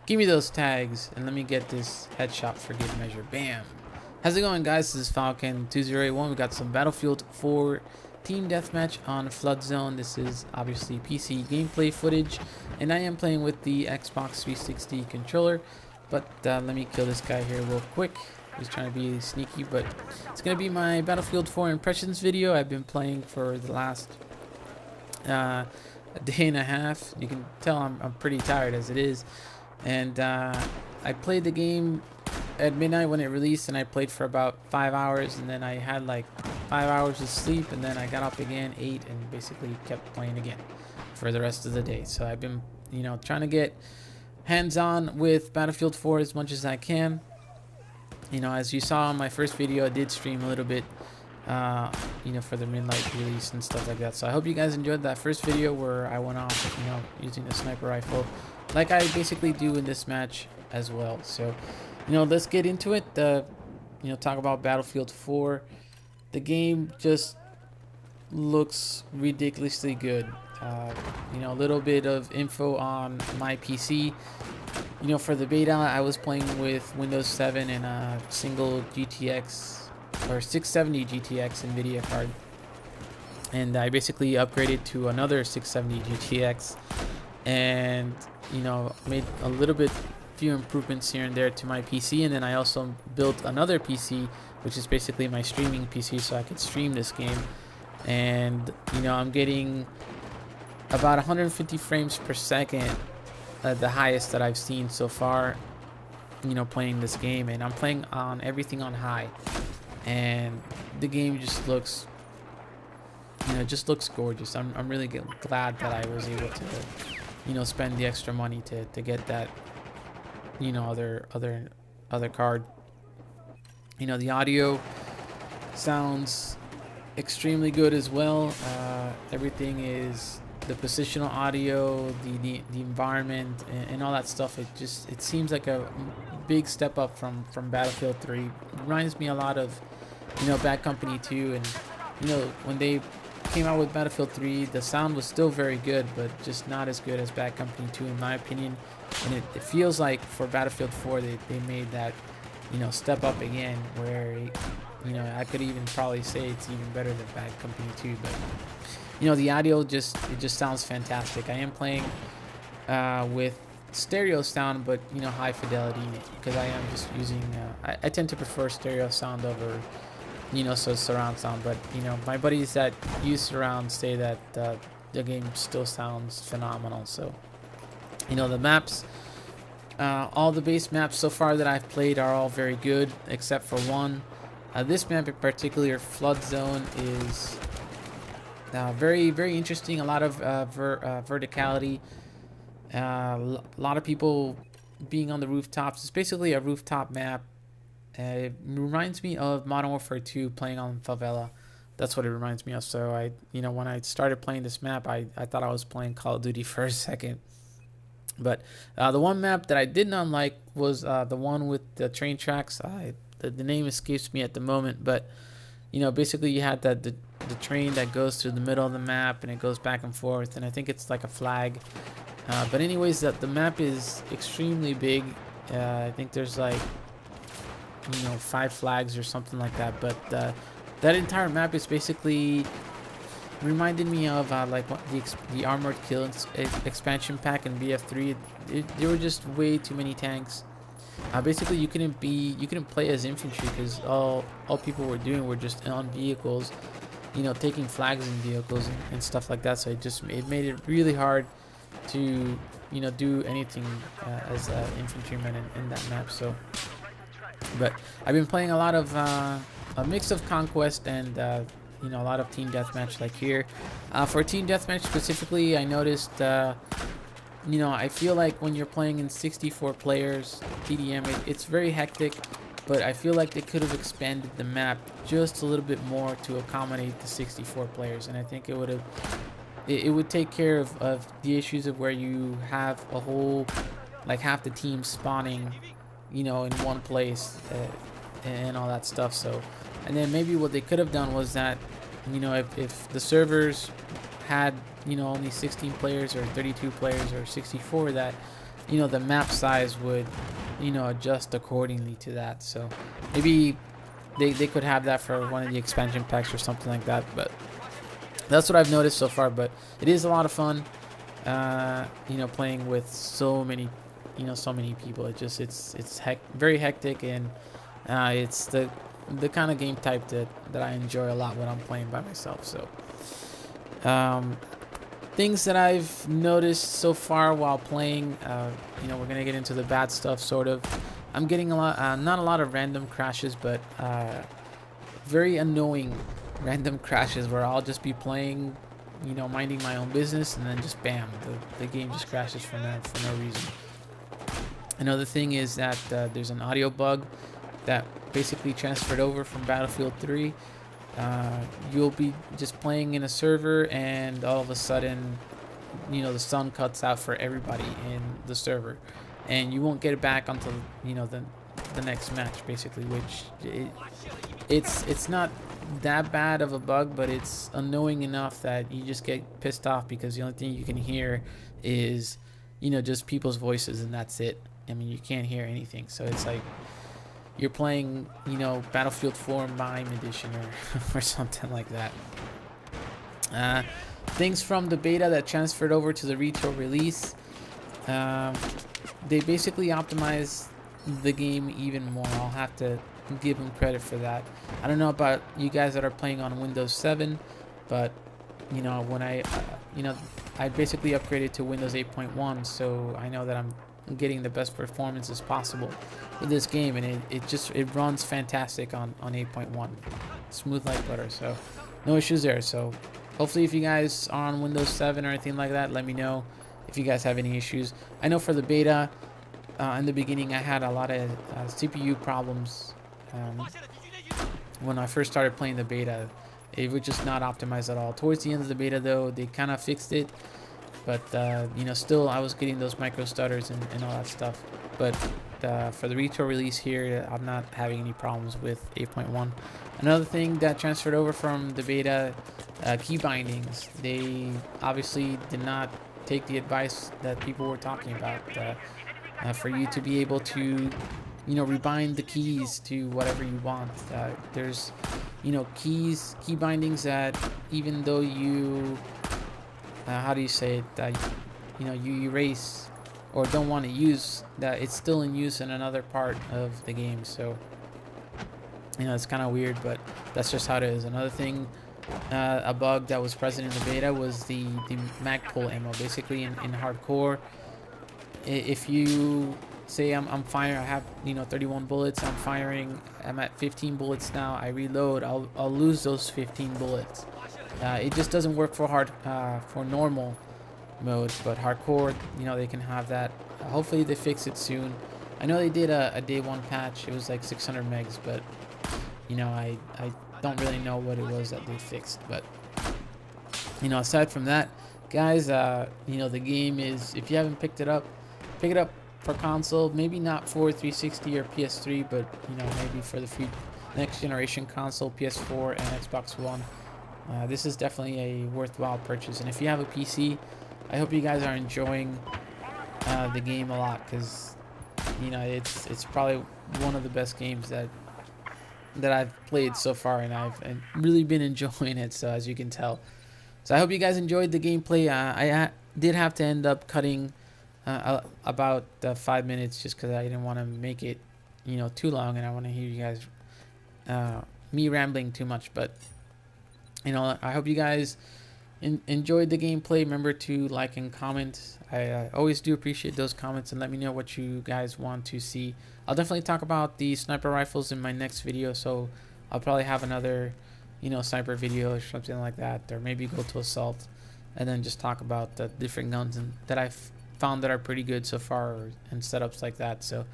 Give me those tags and let me get this headshot for good measure. Bam. How's it going, guys? This is Falcon2081. We got some Battlefield 4 team deathmatch on Flood Zone. This is obviously PC gameplay footage, and I am playing with the Xbox 360 controller. But let me kill this guy here real quick. He's trying to be sneaky, but it's gonna be my Battlefield 4 impressions video. I've been playing for the last a day and a half. You can tell I'm pretty tired as it is, and I played the game at midnight when it released, and I played for about 5 hours, and then I had like 5 hours of sleep, and then I got up again, ate, and basically kept playing again for the rest of the day. So I've been, trying to get hands-on with Battlefield 4 as much as I can. As you saw in my first video, I did stream a little bit, for the midnight release and stuff like that. So I hope you guys enjoyed that first video where I went off, using the sniper rifle, like I basically do in this match as well. So, let's get into it. Talk about Battlefield 4. The game just looks ridiculously good. A little bit of info on my PC. For the beta, I was playing with Windows 7 and a single GTX or 670 GTX NVIDIA card, and I basically upgraded to another 670 GTX, and made a little bit few improvements here and there to my PC, and then I also built another PC, which is basically my streaming PC, so I could stream this game. And I'm getting about 150 frames per second, the highest that I've seen so far, playing this game. And I'm playing on everything on high, and the game just looks gorgeous. I'm really glad that I was able to spend the extra money to get that other card. The audio sounds extremely good as well. Everything is the positional audio, the environment, and all that stuff. It seems like a big step up from Battlefield 3. It reminds me a lot of Bad Company 2, and when they came out with Battlefield 3, the sound was still very good, but just not as good as Bad Company 2 in my opinion. And it feels like for Battlefield 4 they made that step up again, where I could even probably say it's even better than Bad Company 2. But the audio just sounds fantastic. I am playing with stereo sound, but high fidelity, because I am just using I tend to prefer stereo sound over so surround sound. But my buddies that use surround say that the game still sounds phenomenal. So the maps, all the base maps so far that I've played are all very good, except for one. This map in particular, Flood Zone, is very, very interesting. A lot of verticality. A lot of people being on the rooftops. It's basically a rooftop map. It reminds me of Modern Warfare 2 playing on Favela. That's what it reminds me of. So when I started playing this map, I thought I was playing Call of Duty for a second. But the one map that I did not like was the one with the train tracks. The name escapes me at the moment, but basically you had the train that goes through the middle of the map, and it goes back and forth, and I think it's like a flag. But anyways, the map is extremely big. I think there's like 5 flags or something like that. But that entire map is basically reminded me of like what the Armored Kill expansion pack in BF3. There were just way too many tanks. Basically you couldn't play as infantry, because all people were doing were just on vehicles, taking flags in vehicles and stuff like that. So it made it really hard to do anything as an infantryman in that map. So, but I've been playing a lot of a mix of conquest and a lot of team deathmatch, like here. For team deathmatch specifically, I noticed I feel like when you're playing in 64 players TDM, it's very hectic, but I feel like they could have expanded the map just a little bit more to accommodate the 64 players, and I think it would take care of the issues of where you have a whole, like, half the team spawning in one place, and all that stuff. So, and then maybe what they could have done was that if the servers had only 16 players or 32 players or 64, that the map size would, adjust accordingly to that. So maybe they could have that for one of the expansion packs or something like that. But that's what I've noticed so far. But it is a lot of fun, playing with so many, so many people. It's very hectic, and it's the kind of game type that I enjoy a lot when I'm playing by myself. So things that I've noticed so far while playing, we're gonna get into the bad stuff sort of. I'm getting a lot, not a lot of random crashes, but very annoying random crashes where I'll just be playing, minding my own business, and then just bam, the game just crashes for no reason. Another thing is that there's an audio bug that basically transferred over from Battlefield 3. You'll be just playing in a server, and all of a sudden, the sun cuts out for everybody in the server, and you won't get it back until the next match, basically. Which it's not that bad of a bug, but it's annoying enough that you just get pissed off because the only thing you can hear is just people's voices, and that's it. I mean, you can't hear anything, so it's like you're playing, Battlefield 4 Mime Edition or something like that. Things from the beta that transferred over to the retail release, they basically optimized the game even more. I'll have to give them credit for that. I don't know about you guys that are playing on Windows 7, but when I basically upgraded to Windows 8.1, so I know that I'm getting the best performances possible with this game, and it runs fantastic on 8.1, smooth like butter, so no issues there. So hopefully, if you guys are on Windows 7 or anything like that, let me know if you guys have any issues. I know for the beta, in the beginning, I had a lot of CPU problems. When I first started playing the beta, it was just not optimized at all. Towards the end of the beta, though, they kind of fixed it. But, still I was getting those micro stutters and all that stuff. But for the retail release here, I'm not having any problems with 8.1. Another thing that transferred over from the beta, key bindings. They obviously did not take the advice that people were talking about. For you to be able to, rebind the keys to whatever you want. There's, key bindings that even though you... how do you say it, that you erase or don't want to use, that it's still in use in another part of the game. So it's kind of weird, but that's just how it is. Another thing, a bug that was present in the beta was the mag pull ammo. Basically in hardcore, if you say I'm firing, I have 31 bullets, I'm at 15 bullets now, I reload, I'll lose those 15 bullets. It just doesn't work for normal mode, but hardcore, they can have that. Hopefully they fix it soon. I know they did a day one patch. It was like 600 megs, but I don't really know what it was that they fixed. But aside from that, guys, the game is, if you haven't picked it up, pick it up for console. Maybe not for 360 or PS3, but maybe for the next generation console, PS4 and Xbox One. This is definitely a worthwhile purchase. And if you have a PC, I hope you guys are enjoying the game a lot, because it's probably one of the best games that I've played so far, and I've really been enjoying it, so as you can tell. So I hope you guys enjoyed the gameplay. I did have to end up cutting about 5 minutes just because I didn't want to make it too long, and I want to hear you guys me rambling too much. But I hope you guys enjoyed the gameplay. Remember to like and comment. I always do appreciate those comments, and let me know what you guys want to see. I'll definitely talk about the sniper rifles in my next video, so I'll probably have another sniper video or something like that, or maybe go to assault and then just talk about the different guns that I've found that are pretty good so far, and setups like that. So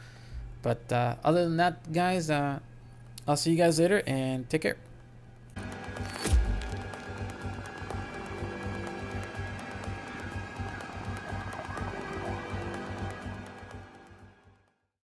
but other than that, guys, I'll see you guys later, and take care.